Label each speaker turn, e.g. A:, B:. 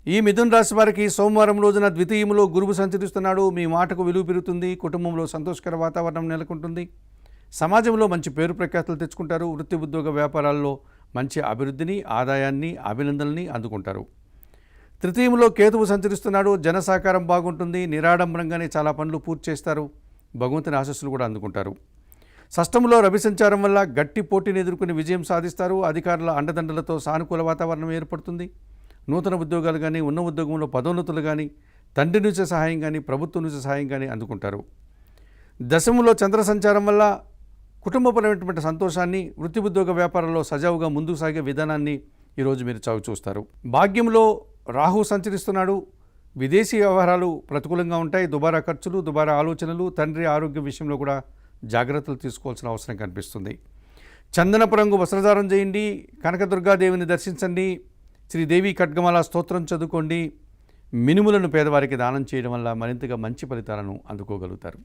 A: ఈ మిథున రాశి వారికి సోమవారం రోజున ద్వితీయంలో గురువు సంచరిస్తున్నాడు. మీ మాటకు విలువ పెరుగుతుంది. కుటుంబంలో సంతోషకర వాతావరణం నెలకొంటుంది. సమాజంలో మంచి పేరు ప్రఖ్యాతులు తెచ్చుకుంటారు. వృత్తి ఉద్యోగ వ్యాపారాల్లో మంచి అభివృద్ధిని, ఆదాయాన్ని, అభినందనల్ని అందుకుంటారు. తృతీయంలో కేతువు సంచరిస్తున్నాడు. జన సహకారం బాగుంటుంది. నిరాడంబరంగానే చాలా పనులు పూర్తి చేస్తారు. భగవంతుని ఆశస్సులు కూడా అందుకుంటారు. షష్టంలో రవి సంచారం వల్ల గట్టి పోటీని ఎదుర్కొని విజయం సాధిస్తారు. అధికారుల అండదండలతో సానుకూల వాతావరణం ఏర్పడుతుంది. నూతన ఉద్యోగాలు కానీ, ఉన్న ఉద్యోగంలో పదోన్నతులు కానీ, తండ్రి నుంచి సహాయం కానీ, ప్రభుత్వం నుంచి సహాయం కానీ అందుకుంటారు. దశమంలో చంద్ర సంచారం వల్ల కుటుంబపరమైనటువంటి సంతోషాన్ని, వృత్తి ఉద్యోగ వ్యాపారంలో సజావుగా ముందుకు సాగే విధానాన్ని ఈరోజు మీరు చవి చూస్తారు. భాగ్యంలో రాహు సంచరిస్తున్నాడు. విదేశీ వ్యవహారాలు ప్రతికూలంగా ఉంటాయి. దుబారా ఖర్చులు, దుబారా ఆలోచనలు, తండ్రి ఆరోగ్య విషయంలో కూడా జాగ్రత్తలు తీసుకోవాల్సిన అవసరం కనిపిస్తుంది. చందనపు రంగు వస్త్రధారం చేయండి. కనకదుర్గాదేవిని దర్శించండి. శ్రీదేవి ఖడ్గమాల స్తోత్రం చదువుకోండి. మినుములను పేదవారికి దానం చేయడం వల్ల మరింతగా మంచి ఫలితాలను అందుకోగలుగుతారు.